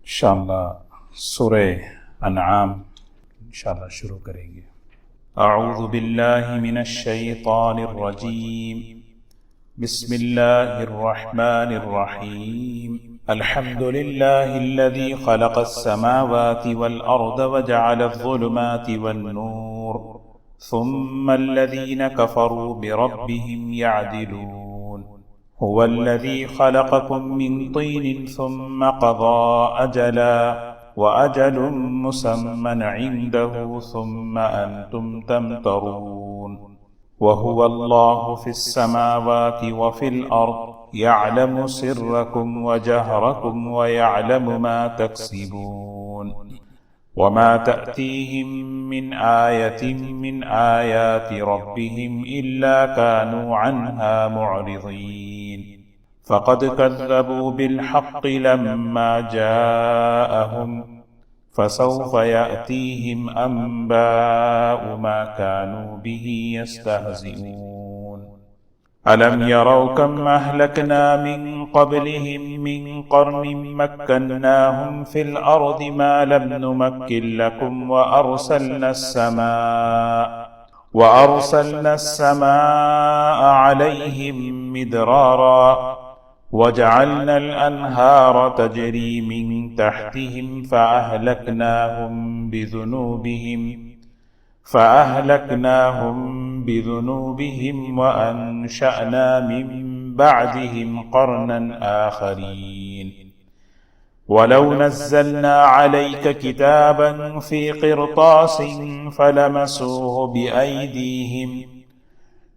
انشاءاللہ سورہ انعام انشاءاللہ شروع کریں گے۔ اعوذ باللہ من الشیطان الرجیم، بسم اللہ الرحمن الرحیم۔ الحمد للہ الذی خلق السماوات والارض وجعل الظلمات والنور ثم الذین کفروا بربهم يعدلون۔ هو الذي خلقكم من طين ثم قضى أجلا وأجل مسمى عنده ثم أنتم تمترون۔ وهو الله في السماوات وفي الأرض يعلم سركم وجهركم ويعلم ما تكسبون، وما تأتيهم من آية من آيات ربهم إلا كانوا عنها معرضين۔ فقد كذبوا بالحق لما جاءهم فسوف يأتيهم أنباء ما كانوا به يستهزئون۔ ألم يروا كم أهلكنا من قبلهم من قرن مكناهم في الأرض ما لم نمكن لكم وأرسلنا السماء عليهم مدرارا وجعلنا الأنهار تجري من تحتهم فأهلكناهم بذنوبهم وأنشأنا من بعدهم قرنا آخرين۔ ولو نزلنا عليك كتابا في قرطاس فلمسوه بأيديهم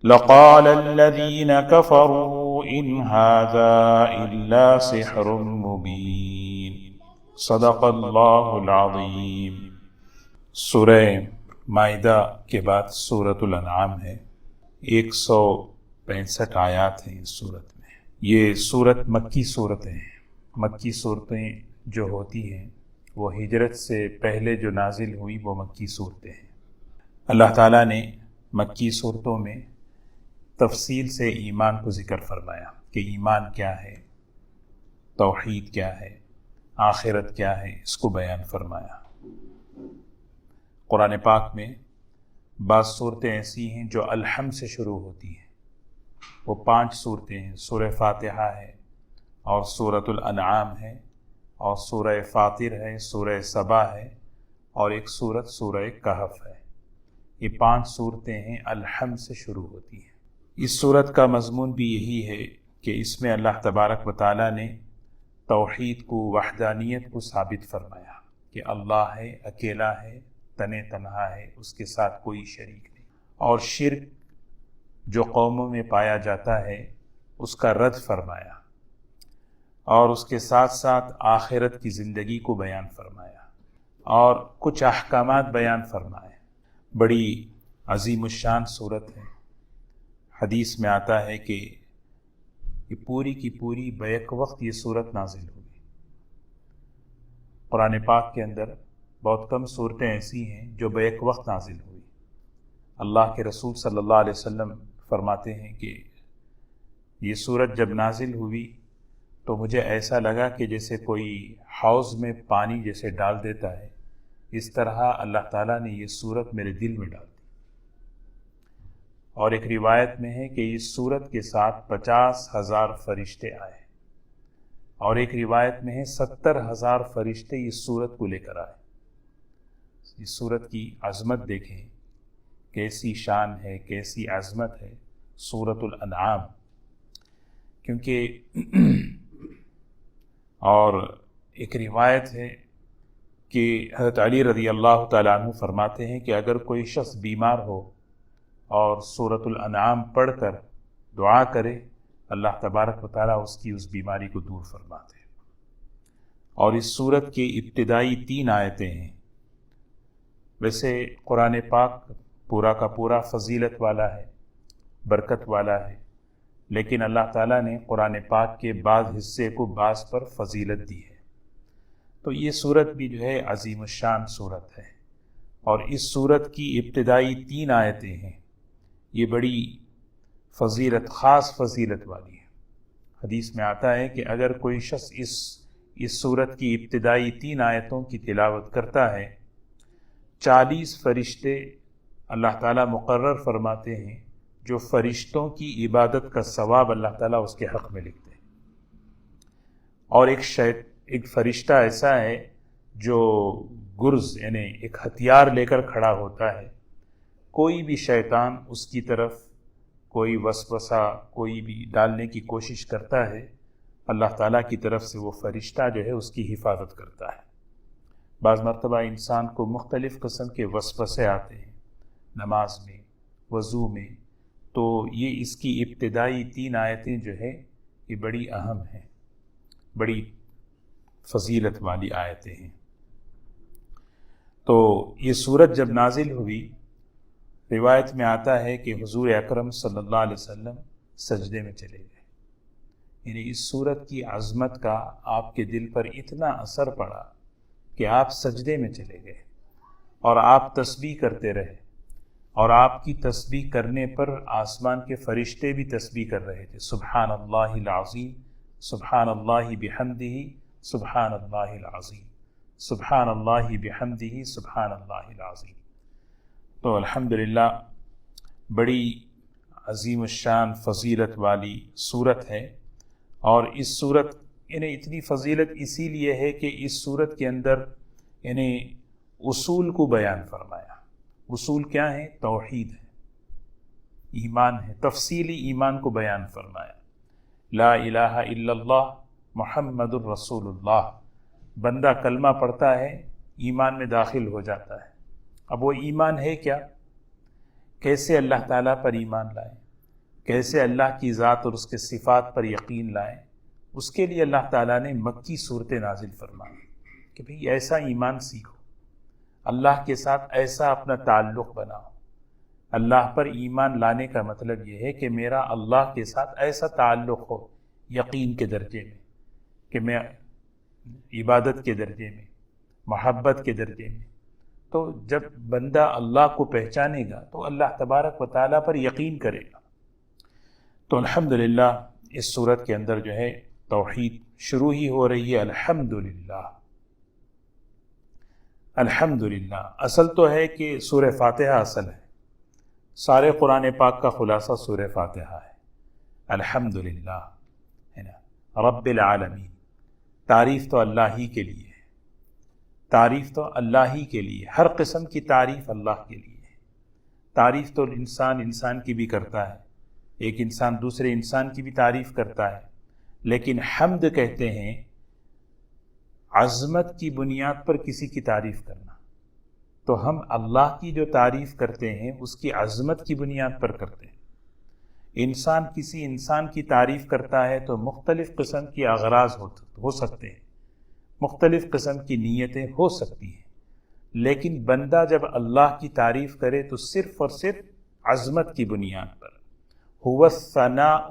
لقال الذين كفروا إن هذا إلا سحر مبين۔ صدق اللہ العظیم۔ سورہ مائدہ کے بعد سورۃ الانعام ہے۔ 165 آیات ہیں اس سورت میں۔ یہ سورت مکی صورتیں ہیں۔ مکی صورتیں جو ہوتی ہیں وہ ہجرت سے پہلے جو نازل ہوئی وہ مکی صورتیں ہیں۔ اللہ تعالیٰ نے مکی صورتوں میں تفصیل سے ایمان کو ذکر فرمایا کہ ایمان کیا ہے، توحید کیا ہے، آخرت کیا ہے، اس کو بیان فرمایا۔ قرآن پاک میں بعض صورتیں ایسی ہیں جو الحمد سے شروع ہوتی ہیں، وہ 5 صورتیں ہیں۔ سورہ فاتحہ ہے اور سورۃ الانعام ہے اور سورہ فاطر ہے، سورہ سبا ہے اور ایک سورت سورہ کہف ہے۔ یہ 5 صورتیں ہیں الحمد سے شروع ہوتی ہیں۔ اس سورت کا مضمون بھی یہی ہے کہ اس میں اللہ تبارک و تعالیٰ نے توحید کو، وحدانیت کو ثابت فرمایا کہ اللہ ہے، اکیلا ہے، تنہا ہے، اس کے ساتھ کوئی شریک نہیں۔ اور شرک جو قوموں میں پایا جاتا ہے اس کا رد فرمایا، اور اس کے ساتھ ساتھ آخرت کی زندگی کو بیان فرمایا اور کچھ احکامات بیان فرمائے۔ بڑی عظیم الشان صورت ہے۔ حدیث میں آتا ہے کہ یہ پوری کی پوری بیک وقت یہ صورت نازل ہوئی۔ قرآن پاک کے اندر بہت کم صورتیں ایسی ہیں جو بیک وقت نازل ہوئی۔ اللہ کے رسول صلی اللہ علیہ وسلم فرماتے ہیں کہ یہ صورت جب نازل ہوئی تو مجھے ایسا لگا کہ جیسے کوئی حوض میں پانی جیسے ڈال دیتا ہے، اس طرح اللہ تعالیٰ نے یہ صورت میرے دل میں ڈال دی۔ اور ایک روایت میں ہے کہ اس صورت کے ساتھ 50,000 فرشتے آئے، اور ایک روایت میں ہے 70,000 فرشتے اس صورت کو لے کر آئے۔ اس صورت کی عظمت دیکھیں، کیسی شان ہے، کیسی عظمت ہے سورۃ الانعام۔ کیونکہ اور ایک روایت ہے کہ حضرت علی رضی اللہ تعالیٰ عنہ فرماتے ہیں کہ اگر کوئی شخص بیمار ہو اور سورۃ الانعام پڑھ کر دعا کرے، اللہ تبارک و تعالیٰ اس کی اس بیماری کو دور فرماتے ہیں۔ اور اس سورت کی ابتدائی 3 آیتیں ہیں۔ ویسے قرآن پاک پورا کا پورا فضیلت والا ہے، برکت والا ہے، لیکن اللہ تعالیٰ نے قرآن پاک کے بعض حصے کو بعض پر فضیلت دی ہے۔ تو یہ سورت بھی جو ہے عظیم الشان سورت ہے، اور اس سورت کی ابتدائی 3 آیتیں ہیں، یہ بڑی فضیلت، خاص فضیلت والی ہے۔ حدیث میں آتا ہے کہ اگر کوئی شخص اس صورت کی ابتدائی 3 آیتوں کی تلاوت کرتا ہے، 40 فرشتے اللہ تعالیٰ مقرر فرماتے ہیں جو فرشتوں کی عبادت کا ثواب اللہ تعالیٰ اس کے حق میں لکھتے ہیں۔ اور ایک فرشتہ ایسا ہے جو گرز یعنی ایک ہتھیار لے کر کھڑا ہوتا ہے، کوئی بھی شیطان اس کی طرف کوئی وسوسہ کوئی بھی ڈالنے کی کوشش کرتا ہے، اللہ تعالیٰ کی طرف سے وہ فرشتہ جو ہے اس کی حفاظت کرتا ہے۔ بعض مرتبہ انسان کو مختلف قسم کے وسوسے آتے ہیں نماز میں، وضو میں، تو یہ اس کی ابتدائی 3 آیتیں جو ہے یہ بڑی اہم ہیں، بڑی فضیلت والی آیتیں ہیں۔ تو یہ سورت جب نازل ہوئی، روایت میں آتا ہے کہ حضور اکرم صلی اللہ علیہ وسلم سجدے میں چلے گئے، یعنی اس سورت کی عظمت کا آپ کے دل پر اتنا اثر پڑا کہ آپ سجدے میں چلے گئے اور آپ تسبیح کرتے رہے، اور آپ کی تسبیح کرنے پر آسمان کے فرشتے بھی تسبیح کر رہے تھے، سبحان اللہ العظیم، سبحان اللہ بحمدہ، سبحان اللہ العظیم، سبحان اللہ بحمدہ، سبحان اللہ العظیم۔ تو الحمدللہ بڑی عظیم الشان فضیلت والی صورت ہے، اور اس صورت یعنی اتنی فضیلت اسی لیے ہے کہ اس صورت کے اندر یعنی اصول کو بیان فرمایا۔ اصول کیا ہیں؟ توحید ہے، ایمان ہے، تفصیلی ایمان کو بیان فرمایا۔ لا الہ الا اللہ محمد الرسول اللہ، بندہ کلمہ پڑھتا ہے ایمان میں داخل ہو جاتا ہے۔ اب وہ ایمان ہے کیا؟ کیسے اللہ تعالیٰ پر ایمان لائیں، کیسے اللہ کی ذات اور اس کے صفات پر یقین لائیں، اس کے لیے اللہ تعالیٰ نے مکی صورتیں نازل فرمائی کہ بھئی ایسا ایمان سیکھو، اللہ کے ساتھ ایسا اپنا تعلق بناؤ۔ اللہ پر ایمان لانے کا مطلب یہ ہے کہ میرا اللہ کے ساتھ ایسا تعلق ہو یقین کے درجے میں، کہ میں عبادت کے درجے میں، محبت کے درجے میں۔ تو جب بندہ اللہ کو پہچانے گا تو اللہ تبارک و تعالیٰ پر یقین کرے گا۔ تو الحمدللہ اس صورت کے اندر جو ہے توحید شروع ہی ہو رہی ہے، الحمدللہ الحمدللہ۔ اصل تو ہے کہ سورہ فاتحہ اصل ہے، سارے قرآن پاک کا خلاصہ سورہ فاتحہ ہے، الحمدللہ ہے نا، رب العالمین۔ تعریف تو اللہ ہی کے لیے ہے، تعریف تو اللہ ہی کے لیے، ہر قسم کی تعریف اللہ کے لیے ہے۔ تعریف تو انسان کی بھی کرتا ہے، ایک انسان دوسرے انسان کی بھی تعریف کرتا ہے، لیکن حمد کہتے ہیں عظمت کی بنیاد پر کسی کی تعریف کرنا۔ تو ہم اللہ کی جو تعریف کرتے ہیں اس کی عظمت کی بنیاد پر کرتے ہیں۔ انسان کسی انسان کی تعریف کرتا ہے تو مختلف قسم کی اغراض ہو سکتے ہیں، مختلف قسم کی نیتیں ہو سکتی ہیں، لیکن بندہ جب اللہ کی تعریف کرے تو صرف اور صرف عظمت کی بنیاد پر۔ هو الثناء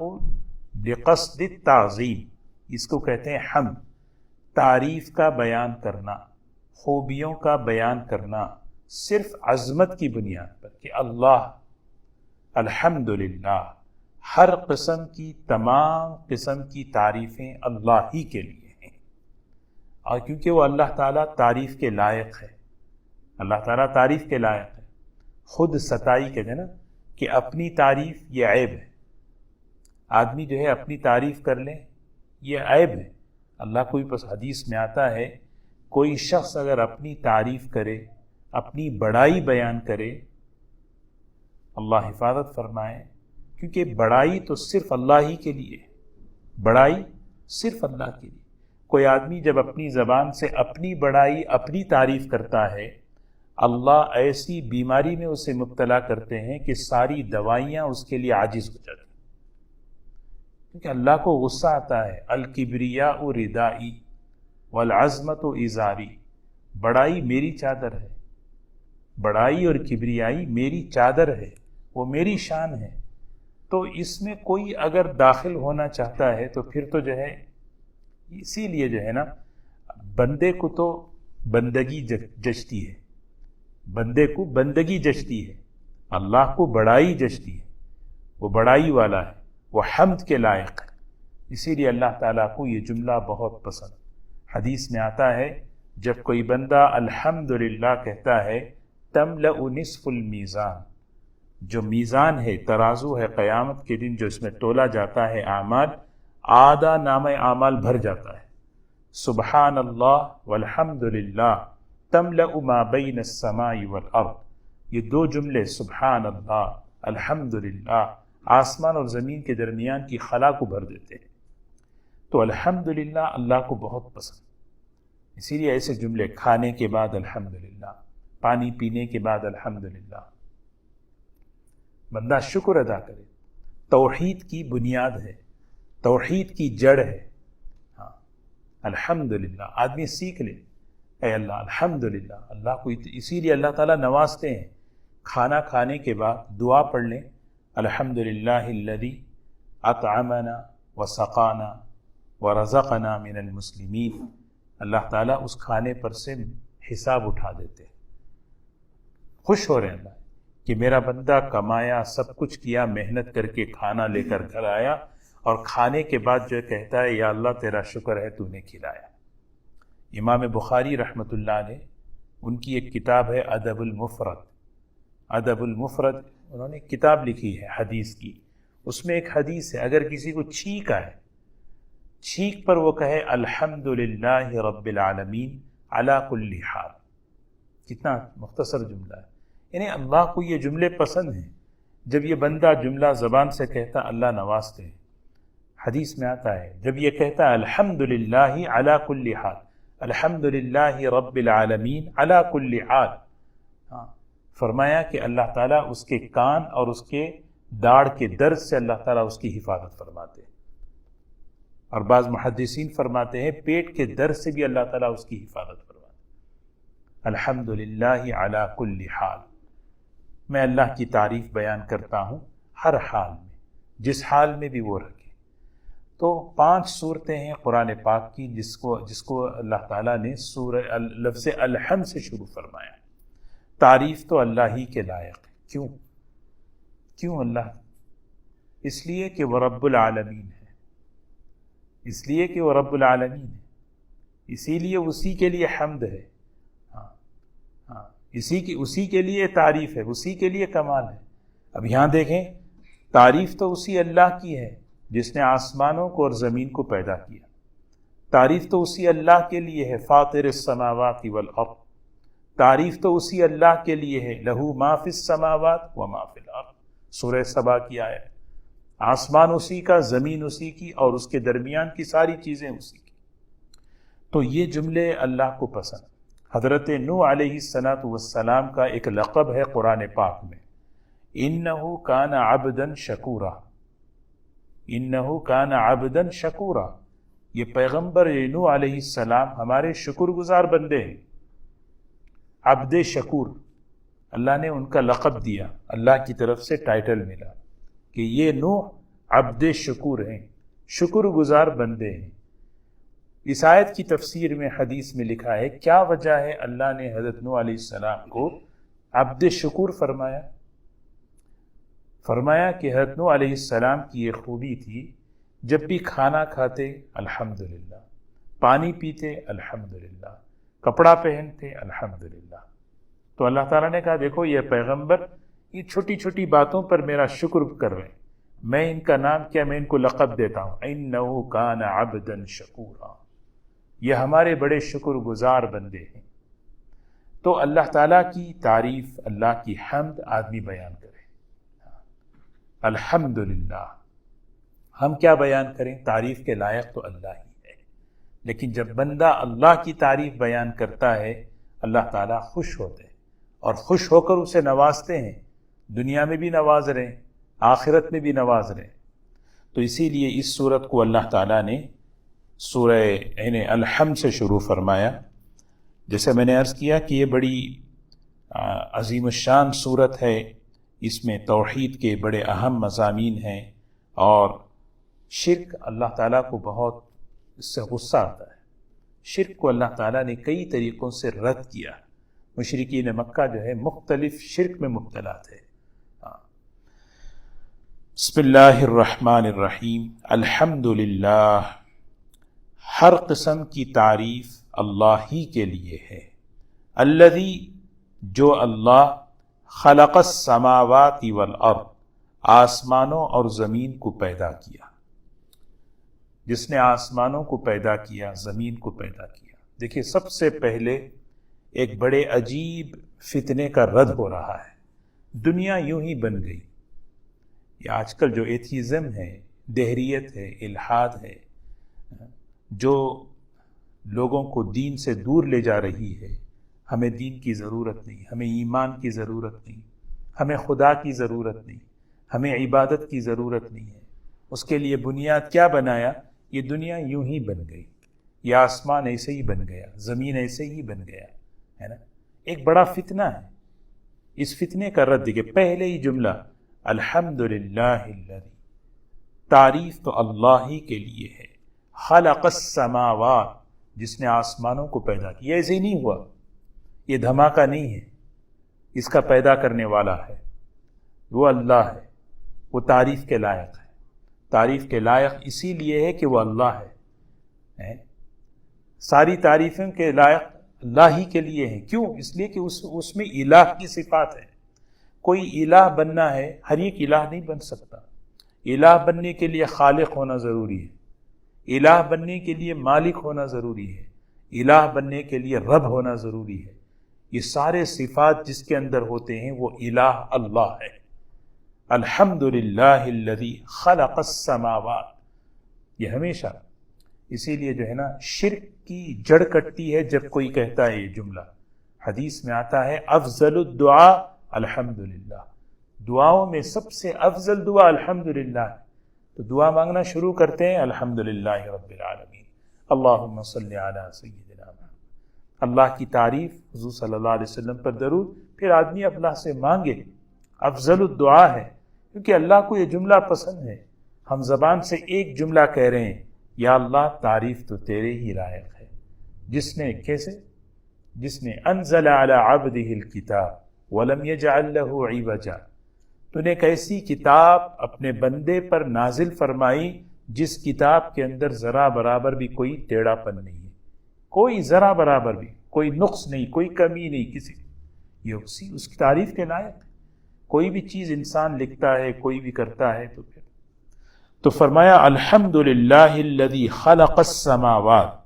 بقصد التعظیم، اس کو کہتے ہیں حمد، تعریف کا بیان کرنا، خوبیوں کا بیان کرنا صرف عظمت کی بنیاد پر کہ اللہ الحمدللہ، ہر قسم کی تمام قسم کی تعریفیں اللہ ہی کے لیے ہیں، اور کیونکہ وہ اللہ تعالیٰ تعریف کے لائق ہے، اللہ تعالیٰ تعریف کے لائق ہے۔ خود ستائی کہتے ہیں نا کہ اپنی تعریف یہ عیب ہے، آدمی جو ہے اپنی تعریف کر لے یہ عیب ہے۔ اللہ کو بھی بس حدیث میں آتا ہے کوئی شخص اگر اپنی تعریف کرے، اپنی بڑائی بیان کرے، اللہ حفاظت فرمائے، کیونکہ بڑائی تو صرف اللہ ہی کے لیے ہے، بڑائی صرف اللہ کے لیے۔ کوئی آدمی جب اپنی زبان سے اپنی بڑائی اپنی تعریف کرتا ہے، اللہ ایسی بیماری میں اسے مبتلا کرتے ہیں کہ ساری دوائیاں اس کے لیے عاجز ہو جاتی ہیں، کیونکہ اللہ کو غصہ آتا ہے۔ الکبریاء ردائی والعظمت ازاری، بڑائی میری چادر ہے، بڑائی اور کبریائی میری چادر ہے، وہ میری شان ہے۔ تو اس میں کوئی اگر داخل ہونا چاہتا ہے تو پھر تو جو ہے، اسی لیے جو ہے نا بندے کو تو بندگی جچتی ہے، بندے کو بندگی جچتی ہے، اللہ کو بڑائی جچتی ہے، وہ بڑائی والا ہے، وہ حمد کے لائق ہے۔ اسی لیے اللہ تعالیٰ کو یہ جملہ بہت پسند، حدیث میں آتا ہے جب کوئی بندہ الحمدللہ کہتا ہے تملأ نصف المیزان، جو میزان ہے، ترازو ہے قیامت کے دن جو اس میں تولا جاتا ہے اعمال، آدھا نامہ اعمال بھر جاتا ہے۔ سبحان اللہ والحمد للہ تملأ ما بین السماء والارض، یہ دو جملے سبحان اللہ الحمد للہ آسمان اور زمین کے درمیان کی خلا کو بھر دیتے ہیں۔ تو الحمد للہ اللہ کو بہت پسند، اسی لیے ایسے جملے کھانے کے بعد الحمد للہ، پانی پینے کے بعد الحمد للہ، بندہ شکر ادا کرے۔ توحید کی بنیاد ہے، توحید کی جڑ ہے۔ ہاں الحمدللہ آدمی سیکھ لے، اے اللہ الحمدللہ، اللہ کو اسی لیے اللہ تعالیٰ نوازتے ہیں۔ کھانا کھانے کے بعد دعا پڑھ لیں، الحمدللہ الذی اطعمنا وسقانا ورزقنا من المسلمین، اللہ تعالیٰ اس کھانے پر سے حساب اٹھا دیتے ہیں، خوش ہو رہے ہیں اللہ کہ میرا بندہ کمایا، سب کچھ کیا، محنت کر کے کھانا لے کر گھر آیا، اور کھانے کے بعد جو کہتا ہے یا اللہ تیرا شکر ہے تو نے کھلایا۔ امام بخاری رحمۃ اللہ علیہ، ان کی ایک کتاب ہے ادب المفرد، ادب المفرد انہوں نے کتاب لکھی ہے حدیث کی، اس میں ایک حدیث ہے اگر کسی کو چھینک آئے، چھینک پر وہ کہے الحمدللہ رب العالمین علی کل حال، کتنا مختصر جملہ ہے، یعنی اللہ کو یہ جملے پسند ہیں۔ جب یہ بندہ جملہ زبان سے کہتا اللہ نوازتے ہیں۔ حدیث میں آتا ہے جب یہ کہتا ہے الحمدللہ علی کل حال، الحمدللہ رب العالمین علی کل حال، فرمایا کہ اللہ تعالیٰ اس کے کان اور اس کے داڑھ کے درد سے اللہ تعالیٰ اس کی حفاظت فرماتے ہیں، اور بعض محدثین فرماتے ہیں پیٹ کے درد سے بھی اللہ تعالیٰ اس کی حفاظت فرماتے ہیں۔ الحمدللہ علی کل حال، میں اللہ کی تعریف بیان کرتا ہوں ہر حال میں، جس حال میں بھی وہ رکھے۔ تو 5 صورتیں ہیں قرآن پاک کی جس کو اللہ تعالیٰ نے سورہ لفظ الحمد سے شروع فرمایا۔ تعریف تو اللہ ہی کے لائق ہے۔ کیوں اللہ؟ اس لیے کہ وہ رب العالمین ہے، اس لیے کہ وہ رب العالمین ہے، اسی لیے اسی کے لیے حمد ہے، اسی کے لیے تعریف ہے، اسی کے لیے کمال ہے۔ اب یہاں دیکھیں، تعریف تو اسی اللہ کی ہے جس نے آسمانوں کو اور زمین کو پیدا کیا، تعریف تو اسی اللہ کے لیے ہے فاطر السماوات والارض، تعریف تو اسی اللہ کے لیے ہے لہو ما فی السماوات و ما فی الارض، سورہ سبا کی آیت۔ آسمان اسی کا، زمین اسی کی، اور اس کے درمیان کی ساری چیزیں اسی کی۔ تو یہ جملے اللہ کو پسند۔ حضرت نوح علیہ السلام کا ایک لقب ہے قرآن پاک میں، انہ کان عبدا شکورا، انہ کان عبدا شکورا، یہ پیغمبر نوح علیہ السلام ہمارے شکر گزار بندے ہیں۔ عبد شکور، اللہ نے ان کا لقب دیا، اللہ کی طرف سے ٹائٹل ملا کہ یہ نوح عبد شکور ہیں، شکر گزار بندے ہیں۔ اس آیت کی تفسیر میں حدیث میں لکھا ہے کیا وجہ ہے اللہ نے حضرت نوح علیہ السلام کو عبد شکور فرمایا؟ فرمایا کہ حضرت نوح علیہ السلام کی یہ خوبی تھی، جب بھی کھانا کھاتے الحمدللہ، پانی پیتے الحمدللہ، کپڑا پہنتے الحمدللہ۔ تو اللہ تعالیٰ نے کہا دیکھو یہ پیغمبر یہ چھوٹی چھوٹی باتوں پر میرا شکر کر رہے ہیں، میں ان کا نام کیا، میں ان کو لقب دیتا ہوں، انہ کان عبدا شکورا، یہ ہمارے بڑے شکر گزار بندے ہیں۔ تو اللہ تعالیٰ کی تعریف، اللہ کی حمد آدمی بیان کرے، الحمدللہ۔ ہم کیا بیان کریں؟ تعریف کے لائق تو اللہ ہی ہے، لیکن جب بندہ اللہ کی تعریف بیان کرتا ہے اللہ تعالیٰ خوش ہوتے ہیں، اور خوش ہو کر اسے نوازتے ہیں، دنیا میں بھی نواز رہے ہیں، آخرت میں بھی نواز رہے ہیں۔ تو اسی لیے اس صورت کو اللہ تعالیٰ نے سورہ یعنی الحمد سے شروع فرمایا۔ جیسے میں نے عرض کیا کہ یہ بڑی عظیم الشان صورت ہے، اس میں توحید کے بڑے اہم مضامین ہیں، اور شرک اللہ تعالیٰ کو بہت اس سے غصہ آتا ہے۔ شرک کو اللہ تعالیٰ نے کئی طریقوں سے رد کیا، مشرکین مکہ جو ہے مختلف شرک میں مبتلا تھے۔ بسم اللہ الرحمن الرحیم، الحمدللہ، ہر قسم کی تعریف اللہ ہی کے لیے ہے۔ الذی، جو اللہ، خلق السماوات والارض، آسمانوں اور زمین کو پیدا کیا، جس نے آسمانوں کو پیدا کیا، زمین کو پیدا کیا۔ دیکھیے، سب سے پہلے ایک بڑے عجیب فتنے کا رد ہو رہا ہے۔ دنیا یوں ہی بن گئی۔ یہ آج کل جو ایتھیزم ہے، دہریت ہے، الحاد ہے، جو لوگوں کو دین سے دور لے جا رہی ہے۔ ہمیں دین کی ضرورت نہیں، ہمیں ایمان کی ضرورت نہیں، ہمیں خدا کی ضرورت نہیں، ہمیں عبادت کی ضرورت نہیں ہے۔ اس کے لیے بنیاد کیا بنایا؟ یہ دنیا یوں ہی بن گئی، یہ آسمان ایسے ہی بن گیا، زمین ایسے ہی بن گیا، ہے نا؟ ایک بڑا فتنہ ہے۔ اس فتنے کا رد دیکھیں، پہلے ہی جملہ الحمدللہ الذی، تعریف تو اللہ ہی کے لیے ہے، خلق السماوات، جس نے آسمانوں کو پیدا کیا۔ ایسے ہی نہیں ہوا، یہ دھماکہ نہیں ہے، اس کا پیدا کرنے والا ہے، وہ اللہ ہے، وہ تعریف کے لائق ہے۔ تعریف کے لائق اسی لیے ہے کہ وہ اللہ ہے۔ ساری تعریفیں کے لائق اللہ ہی کے لیے ہیں۔ کیوں؟ اس لیے کہ اس میں الہ کی صفات ہے۔ کوئی الہ بننا ہے، ہر ایک الہ نہیں بن سکتا۔ الہ بننے کے لیے خالق ہونا ضروری ہے، الہ بننے کے لیے مالک ہونا ضروری ہے، الہ بننے کے لیے رب ہونا ضروری ہے۔ یہ سارے صفات جس کے اندر ہوتے ہیں وہ الہ اللہ ہے۔ الحمدللہ الذی خلق السماوات، یہ ہمیشہ، اسی لیے جو ہے نا، شرک کی جڑ کٹتی ہے جب کوئی کہتا ہے یہ جملہ۔ حدیث میں آتا ہے افضل الدعاء الحمدللہ، دعاؤں میں سب سے افضل دعا الحمدللہ ہے۔ تو دعا مانگنا شروع کرتے ہیں الحمدللہ رب العالمین، اللہم صلی علی سیدنا محمد، اللہ کی تعریف، حضور صلی اللہ علیہ وسلم پر درود، پھر آدمی اللہ سے مانگے۔ افضل الدعا ہے، کیونکہ اللہ کو یہ جملہ پسند ہے۔ ہم زبان سے ایک جملہ کہہ رہے ہیں، یا اللہ تعریف تو تیرے ہی لائق ہے، جس نے کیسے؟ جس نے انزل علی عبدہ الکتاب ولم یجعل لہ عوجا، تو نے ایک ایسی کتاب اپنے بندے پر نازل فرمائی جس کتاب کے اندر ذرا برابر بھی کوئی ٹیڑھا پن نہیں ہے، کوئی ذرا برابر بھی کوئی نقص نہیں، کوئی کمی نہیں کسی، یہ اس کی تعریف کے لائق ہے۔ کوئی بھی چیز انسان لکھتا ہے، کوئی بھی کرتا ہے، تو فرمایا الحمدللہ الذی خلق السماوات،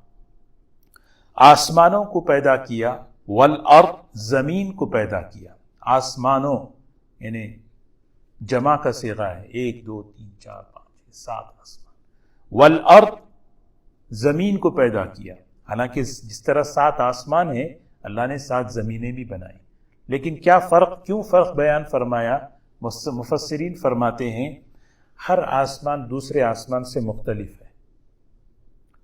آسمانوں کو پیدا کیا، والارض، زمین کو پیدا کیا۔ آسمانوں یعنی جمع کا صیغہ ہے، 1 2 3 4 5 7 آسمان، والارض، زمین کو پیدا کیا۔ حالانکہ جس طرح 7 آسمان ہیں، اللہ نے 7 زمینیں بھی بنائی، لیکن کیا فرق، کیوں فرق بیان فرمایا؟ مفسرین فرماتے ہیں ہر آسمان دوسرے آسمان سے مختلف ہے۔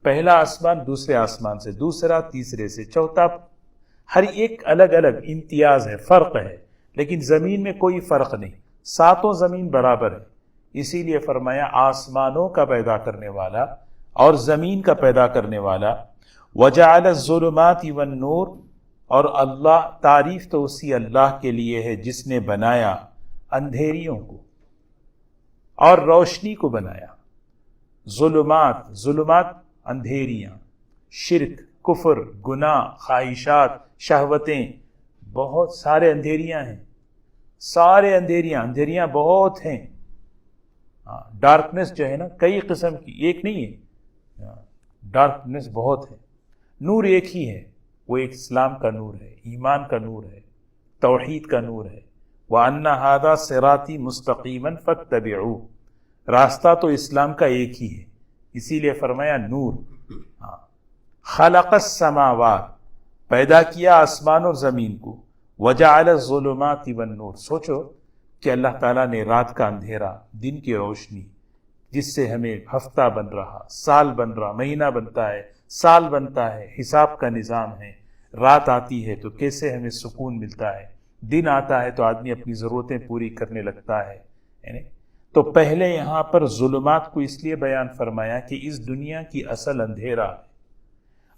پہلا آسمان دوسرے آسمان سے، دوسرا تیسرے سے، چوتھا، ہر ایک الگ الگ امتیاز ہے، فرق ہے، لیکن زمین میں کوئی فرق نہیں، 7 زمین برابر ہے۔ اسی لیے فرمایا آسمانوں کا پیدا کرنے والا اور زمین کا پیدا کرنے والا، وجعل الظلمات والنور، اور اللہ، تعریف تو اسی اللہ کے لیے ہے جس نے بنایا اندھیریوں کو اور روشنی کو بنایا۔ ظلمات، ظلمات اندھیریاں، شرک، کفر، گناہ، خواہشات، شہوتیں، بہت سارے اندھیریاں ہیں، سارے اندھیریاں بہت ہیں۔ ڈارکنیس جو ہے نا، کئی قسم کی، ایک نہیں ہے، ڈارکنیس بہت ہے۔ نور ایک ہی ہے، وہ ایک اسلام کا نور ہے، ایمان کا نور ہے، توحید کا نور ہے۔ وَأَنَّ هَذَا صِرَاطِي مُسْتَقِيمًا فَاتَّبِعُوهُ، راستہ تو اسلام کا ایک ہی ہے، اسی لیے فرمایا نور۔ خلق السماوات، پیدا کیا آسمان اور زمین کو، وجعل الظلمات والنور، سوچو کہ اللہ تعالیٰ نے رات کا اندھیرا، دن کی روشنی، جس سے ہمیں ہفتہ بن رہا، سال بن رہا، مہینہ بنتا ہے، سال بنتا ہے، حساب کا نظام ہے۔ رات آتی ہے تو کیسے ہمیں سکون ملتا ہے، دن آتا ہے تو آدمی اپنی ضرورتیں پوری کرنے لگتا ہے۔ تو پہلے یہاں پر ظلمات کو اس لیے بیان فرمایا کہ اس دنیا کی اصل اندھیرا ہے،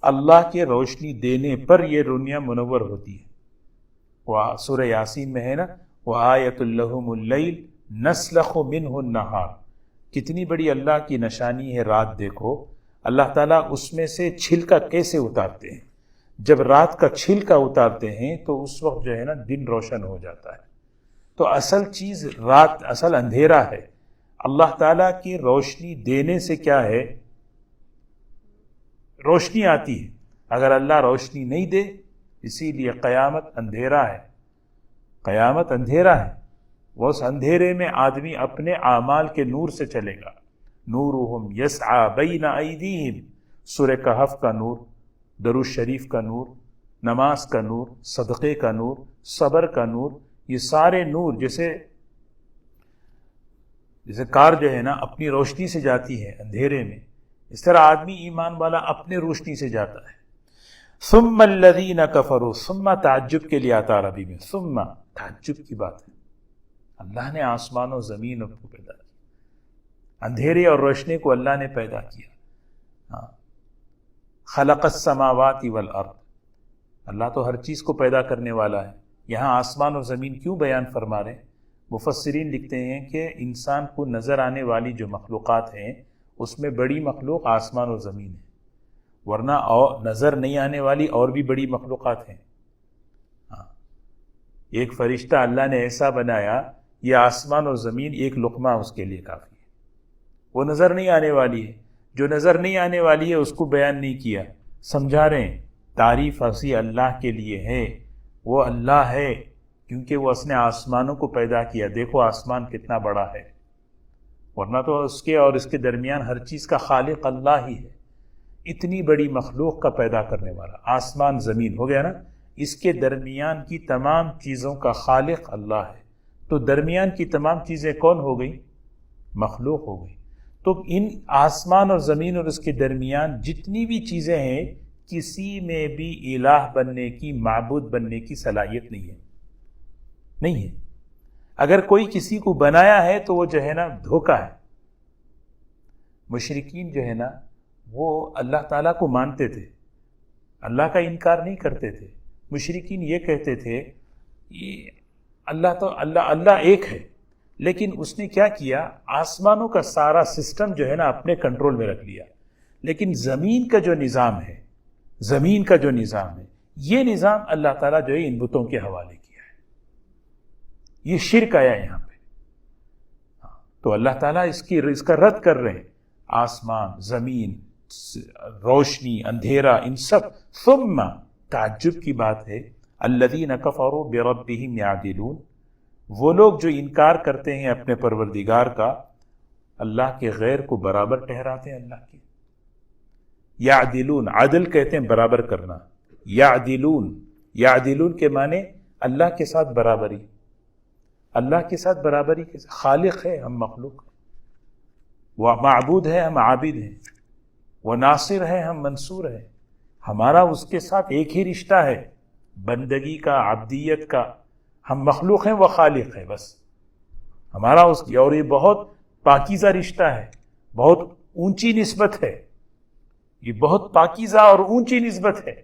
اللہ کے روشنی دینے پر یہ دنیا منور ہوتی ہے۔ وہ سورہ یاسین میں ہے نا، وَآیَةٌ لَهُمُ اللَّيْلُ نَسْلَخُ مِنْهُ النَّهَارَ، کتنی بڑی اللہ کی نشانی ہے رات، دیکھو اللہ تعالیٰ اس میں سے چھلکا کیسے اتارتے ہیں؟ جب رات کا چھلکا اتارتے ہیں تو اس وقت جو ہے نا دن روشن ہو جاتا ہے. تو اصل چیز رات، اصل اندھیرا ہے. اللہ تعالیٰ کی روشنی دینے سے کیا ہے؟ روشنی آتی ہے. اگر اللہ روشنی نہیں دے، اسی لیے قیامت اندھیرا ہے. قیامت اندھیرا ہے. وہ اس اندھیرے میں آدمی اپنے اعمال کے نور سے چلے گا. نورہم یسعی بین ایدیہم، سورہ کہف کا نور، درود شریف کا نور، نماز کا نور، صدقے کا نور، صبر کا نور، یہ سارے نور جیسے کار جو ہے نا اپنی روشنی سے جاتی ہے اندھیرے میں، اس طرح آدمی ایمان والا اپنے روشنی سے جاتا ہے. ثم الذین کفروا، ثم تعجب کے لیے آتا عربی میں، ثم تعجب کی بات ہے. اللہ نے آسمان و زمین کو پیدا کیا، اندھیرے اور روشنی کو اللہ نے پیدا کیا. خلق السماوات والارض، اللہ تو ہر چیز کو پیدا کرنے والا ہے. یہاں آسمان و زمین کیوں بیان فرما رہے ہیں؟ مفسرین لکھتے ہیں کہ انسان کو نظر آنے والی جو مخلوقات ہیں اس میں بڑی مخلوق آسمان و زمین ہے، ورنہ اور نظر نہیں آنے والی اور بھی بڑی مخلوقات ہیں. ایک فرشتہ اللہ نے ایسا بنایا، یہ آسمان و زمین ایک لقمہ اس کے لیے کافی ہے. وہ نظر نہیں آنے والی ہے. جو نظر نہیں آنے والی ہے اس کو بیان نہیں کیا، سمجھا رہے ہیں. تعریف اسی اللہ کے لیے ہے. وہ اللہ ہے کیونکہ وہ اس نے آسمانوں کو پیدا کیا. دیکھو آسمان کتنا بڑا ہے، ورنہ تو اس کے اور اس کے درمیان ہر چیز کا خالق اللہ ہی ہے. اتنی بڑی مخلوق کا پیدا کرنے والا، آسمان زمین ہو گیا نا، اس کے درمیان کی تمام چیزوں کا خالق اللہ ہے. تو درمیان کی تمام چیزیں کون ہو گئی؟ مخلوق ہو گئی. تو ان آسمان اور زمین اور اس کے درمیان جتنی بھی چیزیں ہیں، کسی میں بھی الہ بننے کی، معبود بننے کی صلاحیت نہیں ہے. نہیں ہے. اگر کوئی کسی کو بنایا ہے تو وہ جو ہے نا دھوکہ ہے. مشرکین جو ہے نا وہ اللہ تعالیٰ کو مانتے تھے، اللہ کا انکار نہیں کرتے تھے. مشرکین یہ کہتے تھے اللہ ایک ہے، لیکن اس نے کیا کیا؟ آسمانوں کا سارا سسٹم جو ہے نا اپنے کنٹرول میں رکھ لیا. لیکن زمین کا جو نظام ہے، یہ نظام اللہ تعالیٰ جو ہے ان بتوں کے حوالے کیا ہے. یہ شرک آیا یہاں پہ. تو اللہ تعالیٰ اس کا رد کر رہے ہیں. آسمان، زمین، روشنی، اندھیرا، ان سب. ثم تعجب کی بات ہے، الذین کفروا بربہم یعدلون، وہ لوگ جو انکار کرتے ہیں اپنے پروردگار کا، اللہ کے غیر کو برابر ٹھہراتے ہیں اللہ کے. یعدلون، عدل کہتے ہیں برابر کرنا. یعدلون کے معنی اللہ کے ساتھ برابری. اللہ کے ساتھ برابری کے خالق ہے، ہم مخلوق ہیں. وہ معبود ہے، ہم عابد ہیں. وہ ناصر ہے، ہم منصور ہیں. ہمارا اس کے ساتھ ایک ہی رشتہ ہے، بندگی کا، عبدیت کا. ہم مخلوق ہیں، وہ خالق ہے. بس ہمارا اس کی، اور یہ بہت پاکیزہ رشتہ ہے، بہت اونچی نسبت ہے. یہ بہت پاکیزہ اور اونچی نسبت ہے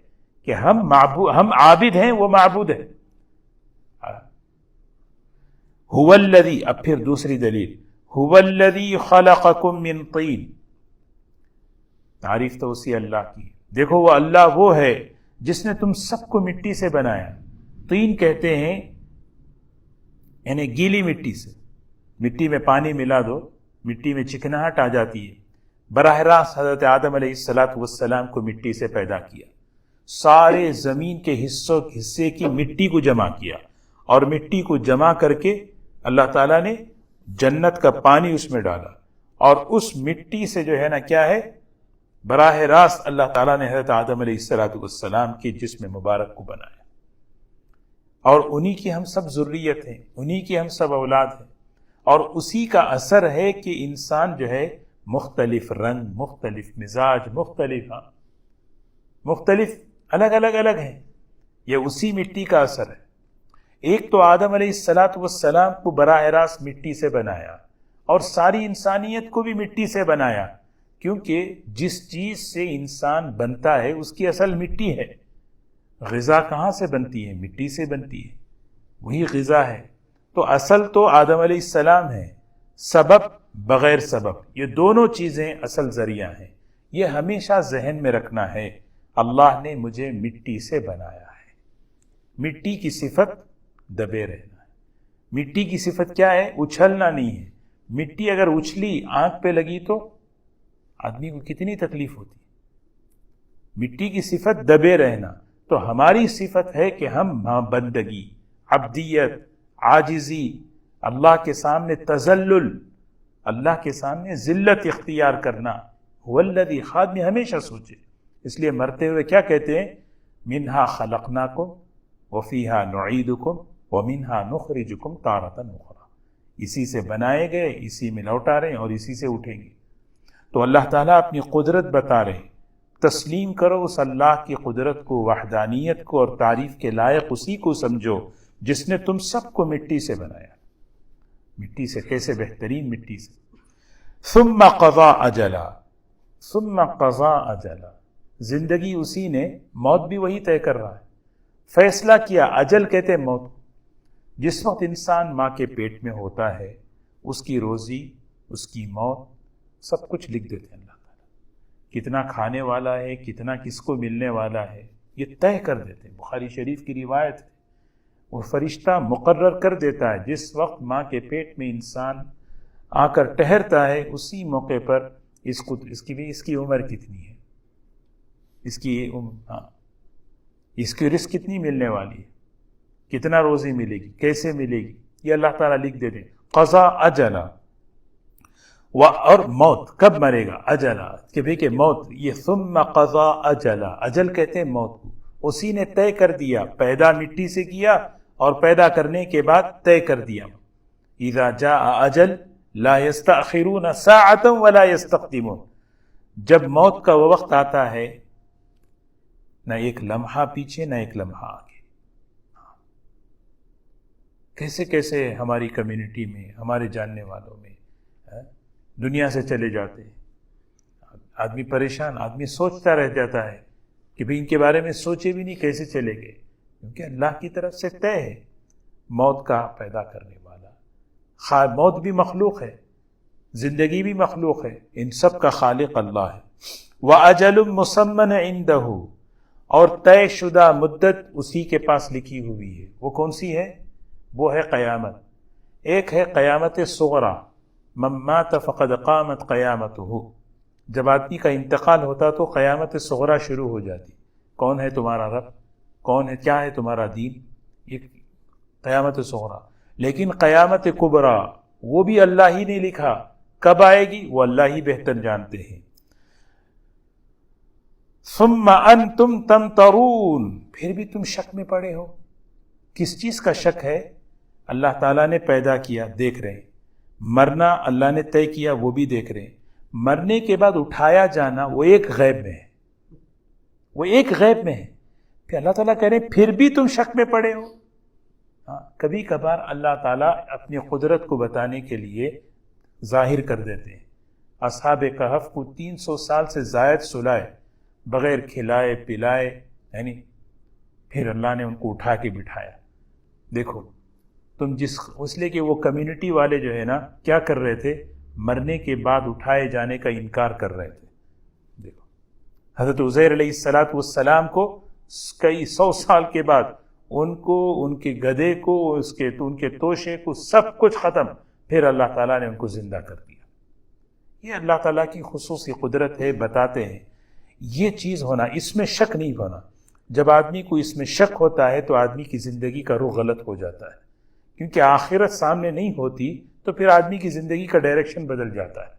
کہ ہم عابد ہیں، وہ معبود ہے. هو الذی، اب پھر دوسری دلیل، هو الذی خلقکم من طین. تعریف تو اسی اللہ کی. دیکھو وہ اللہ وہ ہے جس نے تم سب کو مٹی سے بنایا. طین کہتے ہیں یعنی گیلی مٹی سے. مٹی میں پانی ملا دو، مٹی میں چکناہٹ آ جاتی ہے. براہ راست حضرت آدم علیہ السلام کو مٹی سے پیدا کیا. سارے زمین کے حصے کی مٹی کو جمع کیا، اور مٹی کو جمع کر کے اللہ تعالیٰ نے جنت کا پانی اس میں ڈالا، اور اس مٹی سے جو ہے نا کیا ہے، براہ راست اللہ تعالیٰ نے حضرت آدم علیہ السلام کے جسم مبارک کو بنایا. اور انہی کی ہم سب ذریت ہیں، انہی کی ہم سب اولاد ہیں. اور اسی کا اثر ہے کہ انسان جو ہے مختلف رنگ، مختلف مزاج، مختلف الگ ہیں. یہ اسی مٹی کا اثر ہے. ایک تو آدم علیہ السلام کو براہ راست مٹی سے بنایا، اور ساری انسانیت کو بھی مٹی سے بنایا، کیونکہ جس چیز سے انسان بنتا ہے اس کی اصل مٹی ہے. غذا کہاں سے بنتی ہے؟ مٹی سے بنتی ہے، وہی غذا ہے. تو اصل تو آدم علیہ السلام ہے، سبب بغیر سبب، یہ دونوں چیزیں اصل ذریعہ ہیں. یہ ہمیشہ ذہن میں رکھنا ہے، اللہ نے مجھے مٹی سے بنایا ہے۔ مٹی کی صفت دبے رہنا ہے۔ مٹی کی صفت کیا ہے؟ اچھلنا نہیں ہے۔ مٹی اگر اچھلی آنکھ پہ لگی تو آدمی کو کتنی تکلیف ہوتی ہے۔ مٹی کی صفت دبے رہنا، تو ہماری صفت ہے کہ ہم بندگی، عبدیت، عاجزی، اللہ کے سامنے تذلل، اللہ کے سامنے ذلت اختیار کرنا، هو الذی خادم ہمیشہ سوچے۔ اس لیے مرتے ہوئے کیا کہتے ہیں؟ منہا خلقناکم وفیہا نعیدکم ومنہا نخرجکم تارۃ اخری، اسی سے بنائے گئے، اسی میں لوٹا رہے ہیں اور اسی سے اٹھیں گے۔ تو اللہ تعالیٰ اپنی قدرت بتا رہے ہیں، تسلیم کرو اس اللہ کی قدرت کو، وحدانیت کو، اور تعریف کے لائق اسی کو سمجھو جس نے تم سب کو مٹی سے بنایا۔ مٹی سے کیسے؟ بہترین مٹی سے۔ ثم قضا اجلا، ثم قضا اجلا، زندگی اسی نے، موت بھی وہی طے کر رہا ہے، فیصلہ کیا۔ اجل کہتے ہیں موت کو۔ جس وقت انسان ماں کے پیٹ میں ہوتا ہے، اس کی روزی، اس کی موت، سب کچھ لکھ دیتے ہیں اللہ تعالیٰ۔ کتنا کھانے والا ہے، کتنا کس کو ملنے والا ہے، یہ طے کر دیتے ہیں۔ بخاری شریف کی روایت ہے، وہ فرشتہ مقرر کر دیتا ہے جس وقت ماں کے پیٹ میں انسان آ کر ٹھہرتا ہے، اسی موقع پر اس کی عمر کتنی ہے، اس کی رزق کتنی ملنے والی ہے، کتنا روزی ملے گی، کیسے ملے گی، یہ اللہ تعالیٰ لکھ دیتے ہیں۔ قضا اجلا، اور موت کب مرے گا؟ اجلا، کہ بھئی کہ موت، یہ ثم قضا اجلا، اجل کہتے ہیں موت کو، اسی نے طے کر دیا، پیدا مٹی سے کیا اور پیدا کرنے کے بعد طے کر دیا۔ اذا جاء اجل لا يستأخرون ساعة ولا يستقدمون، جب موت کا وہ وقت آتا ہے، نہ ایک لمحہ پیچھے نہ ایک لمحہ آگے۔ کیسے کیسے ہماری کمیونٹی میں، ہمارے جاننے والوں میں دنیا سے چلے جاتے ہیں، آدمی پریشان، آدمی سوچتا رہ جاتا ہے کہ بھئی ان کے بارے میں سوچے بھی نہیں کیسے چلے گئے، کیونکہ اللہ کی طرف سے طے ہے موت کا پیدا کرنے والا۔ موت بھی مخلوق ہے، زندگی بھی مخلوق ہے، ان سب کا خالق اللہ ہے۔ وَأَجَلٌ مُّسَمًّى عِندَهُ، اور طے شدہ مدت اسی کے پاس لکھی ہوئی ہے۔ وہ کون سی ہے؟ وہ ہے قیامت۔ ایک ہے قیامت صغریٰ، من مات فقد قامت قیامتہ، جب آدمی کا انتقال ہوتا تو قیامت صغریٰ شروع ہو جاتی۔ کون ہے تمہارا رب؟ کون ہے؟ کیا ہے تمہارا دین؟ یہ قیامت صغریٰ۔ لیکن قیامت کبریٰ وہ بھی اللہ ہی نے لکھا، کب آئے گی وہ اللہ ہی بہتر جانتے ہیں۔ ثم انتم تمترون، پھر بھی تم شک میں پڑے ہو۔ کس چیز کا شک ہے؟ اللہ تعالیٰ نے پیدا کیا، دیکھ رہے ہیں، مرنا اللہ نے طے کیا، وہ بھی دیکھ رہے ہیں، مرنے کے بعد اٹھایا جانا وہ ایک غیب میں ہے، وہ ایک غیب میں ہے۔ پھر اللہ تعالیٰ کہہ رہے ہیں پھر بھی تم شک میں پڑے ہو۔ کبھی کبھار اللہ تعالیٰ اپنی قدرت کو بتانے کے لیے ظاہر کر دیتے ہیں۔ اصحاب کہف کو 300 سال سے زائد سلائے، بغیر کھلائے پلائے، یعنی پھر اللہ نے ان کو اٹھا کے بٹھایا۔ دیکھو تم اس لیے کہ وہ کمیونٹی والے جو ہے نا کیا کر رہے تھے؟ مرنے کے بعد اٹھائے جانے کا انکار کر رہے تھے۔ دیکھو حضرت عزیر علیہ السلام کو کئی 100 سال کے بعد ان کو، ان کے گدھے کو، ان کے توشے کو، سب کچھ ختم، پھر اللہ تعالیٰ نے ان کو زندہ کر دیا۔ یہ اللہ تعالیٰ کی خصوصی قدرت ہے، بتاتے ہیں یہ چیز ہونا، اس میں شک نہیں ہونا۔ جب آدمی کو اس میں شک ہوتا ہے تو آدمی کی زندگی کا رخ غلط ہو جاتا ہے، کیونکہ آخرت سامنے نہیں ہوتی تو پھر آدمی کی زندگی کا ڈائریکشن بدل جاتا ہے۔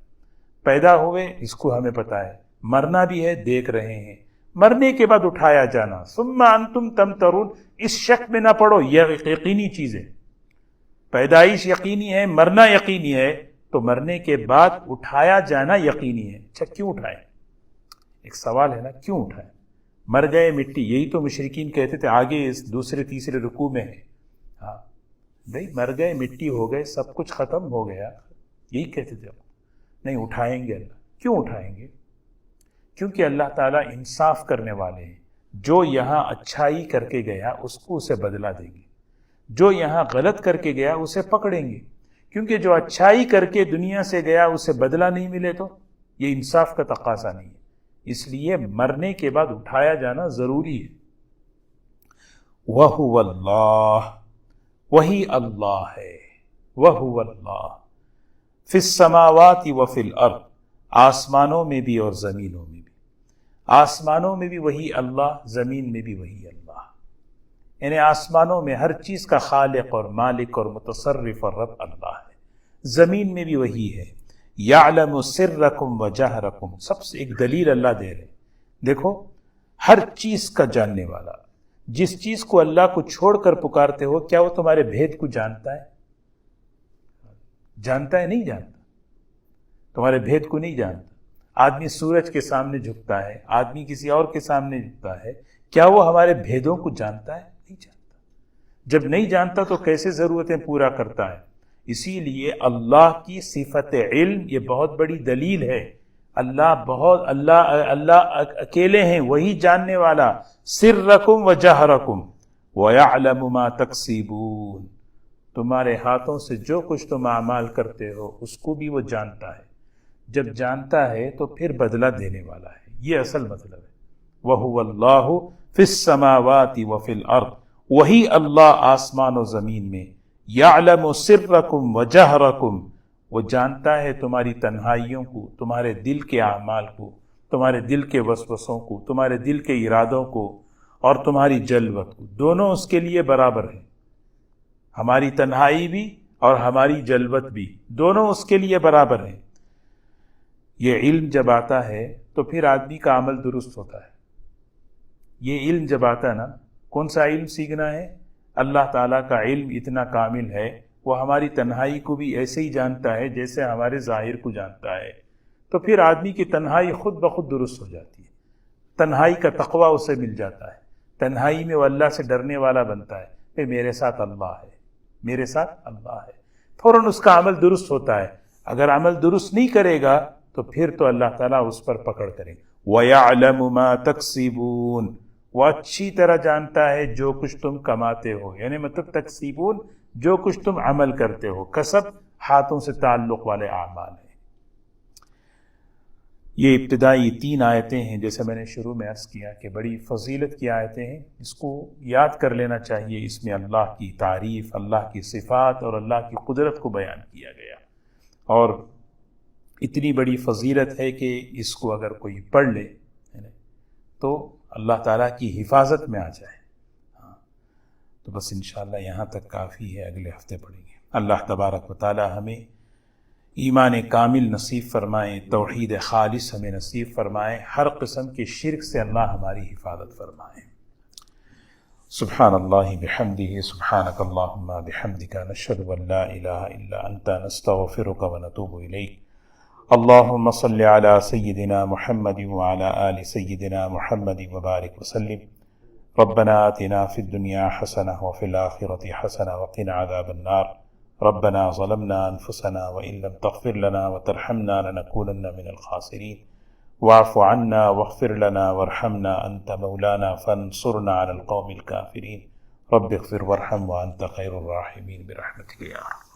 پیدا ہوئے اس کو ہمیں پتہ ہے، مرنا بھی ہے، دیکھ رہے ہیں، مرنے کے بعد اٹھایا جانا۔ ثم انتم تمترون، اس شک میں نہ پڑو، یہ یقینی چیز ہے، پیدائش یقینی ہے، مرنا یقینی ہے، تو مرنے کے بعد اٹھایا جانا یقینی ہے۔ اچھا کیوں اٹھائے؟ ایک سوال ہے نا، کیوں اٹھائے؟ مر گئے مٹی، یہی تو مشرکین کہتے تھے، آگے اس دوسرے تیسرے رکوع میں ہے۔ ہاں بھائی مر گئے، مٹی ہو گئے، سب کچھ ختم ہو گیا، یہی کہتے تھے۔ نہیں، اٹھائیں گے اللہ۔ کیوں اٹھائیں گے؟ کیونکہ اللہ تعالیٰ انصاف کرنے والے ہیں، جو یہاں اچھائی کر کے گیا اس کو اسے بدلہ دیں گے، جو یہاں غلط کر کے گیا اسے پکڑیں گے، کیونکہ جو اچھائی کر کے دنیا سے گیا اسے بدلہ نہیں ملے تو یہ انصاف کا تقاضا نہیں ہے۔ اس لیے مرنے کے بعد اٹھایا جانا ضروری ہے۔ وَهُوَ اللَّهُ، وہی اللہ ہے، وَهُوَ اللَّهُ فِي السَّمَاوَاتِ وَفِي الْأَرْضِ، آسمانوں میں بھی اور زمینوں میں بھی۔ آسمانوں میں بھی وہی اللہ، زمین میں بھی وہی اللہ، یعنی آسمانوں میں ہر چیز کا خالق اور مالک اور متصرف اور رب اللہ ہے، زمین میں بھی وہی ہے۔ یعلم سرکم وجہرکم، سب سے ایک دلیل اللہ دے رہے، دیکھو ہر چیز کا جاننے والا، جس چیز کو اللہ کو چھوڑ کر پکارتے ہو، کیا وہ تمہارے بھید کو جانتا ہے؟ جانتا ہے؟ نہیں جانتا، تمہارے بھید کو نہیں جانتا۔ آدمی سورج کے سامنے جھکتا ہے، آدمی کسی اور کے سامنے جھکتا ہے، کیا وہ ہمارے بھیدوں کو جانتا ہے؟ نہیں جانتا۔ جب نہیں جانتا تو کیسے ضرورتیں پورا کرتا ہے؟ اسی لیے اللہ کی صفت علم یہ بہت بڑی دلیل ہے۔ اللہ اکیلے ہیں، وہی جاننے والا، سرکم و جہرکم وَيَعْلَمُ مَا تَكْسِبُونَ، تمہارے ہاتھوں سے جو کچھ تم اعمال کرتے ہو اس کو بھی وہ جانتا ہے۔ جب جانتا ہے تو پھر بدلہ دینے والا ہے، یہ اصل مطلب ہے۔ وَهُوَ اللَّهُ فِي السَّمَاوَاتِ وَفِي الْأَرْضِ، وہی اللہ آسمان و زمین میں، یعلم سرکم وجہرکم، وہ جانتا ہے تمہاری تنہائیوں کو، تمہارے دل کے اعمال کو، تمہارے دل کے وسوسوں کو، تمہارے دل کے ارادوں کو اور تمہاری جلوت کو، دونوں اس کے لیے برابر ہیں۔ ہماری تنہائی بھی اور ہماری جلوت بھی، دونوں اس کے لیے برابر ہیں۔ یہ علم جب آتا ہے تو پھر آدمی کا عمل درست ہوتا ہے۔ یہ علم جب آتا ہے نا، کون سا علم سیکھنا ہے؟ اللہ تعالیٰ کا علم اتنا کامل ہے، وہ ہماری تنہائی کو بھی ایسے ہی جانتا ہے جیسے ہمارے ظاہر کو جانتا ہے، تو پھر آدمی کی تنہائی خود بخود درست ہو جاتی ہے، تنہائی کا تقویٰ اسے مل جاتا ہے، تنہائی میں وہ اللہ سے ڈرنے والا بنتا ہے کہ میرے ساتھ اللہ ہے، میرے ساتھ اللہ ہے، فوراً اس کا عمل درست ہوتا ہے۔ اگر عمل درست نہیں کرے گا تو پھر تو اللہ تعالیٰ اس پر پکڑ کرے۔ وَيَعْلَمُ مَا تَكْسِبُونَ، وہ اچھی طرح جانتا ہے جو کچھ تم کماتے ہو، یعنی مطلب تکسیبون جو کچھ تم عمل کرتے ہو، کسب ہاتھوں سے تعلق والے اعمال ہیں۔ یہ ابتدائی 3 آیتیں ہیں، جیسے میں نے شروع میں عرض کیا کہ بڑی فضیلت کی آیتیں ہیں، اس کو یاد کر لینا چاہیے۔ اس میں اللہ کی تعریف، اللہ کی صفات اور اللہ کی قدرت کو بیان کیا گیا، اور اتنی بڑی فضیلت ہے کہ اس کو اگر کوئی پڑھ لے تو اللہ تعالیٰ کی حفاظت میں آ جائے۔ تو بس انشاءاللہ یہاں تک کافی ہے، اگلے ہفتے پڑھیں گے۔ اللہ تبارک و تعالیٰ ہمیں ایمان کامل نصیب فرمائیں، توحید خالص ہمیں نصیب فرمائیں، ہر قسم کے شرک سے اللہ ہماری حفاظت فرمائیں۔ سبحان اللہ بحمدہ، سبحانک اللہم بحمدک، نشہد ان لا الہ الا انت، نستغفرک ونتوب الیک۔ اللہم صل علی سیدنا محمد وعلی آل سیدنا محمد وبارک وسلم۔ ربنا آتنا فی الدنیا حسنہ وفی الآخرۃ حسنہ وقنا عذاب النار۔ ربنا ظلمنا انفسنا وإن لم تغفر لنا وترحمنا لنكونن من الخاسرین۔ واعف عنا واغفر لنا وارحمنا انت مولانا فانصرنا على القوم الكافرین۔ رب اغفر وارحم وانت خیر الراحمین برحمتک یا ارحم۔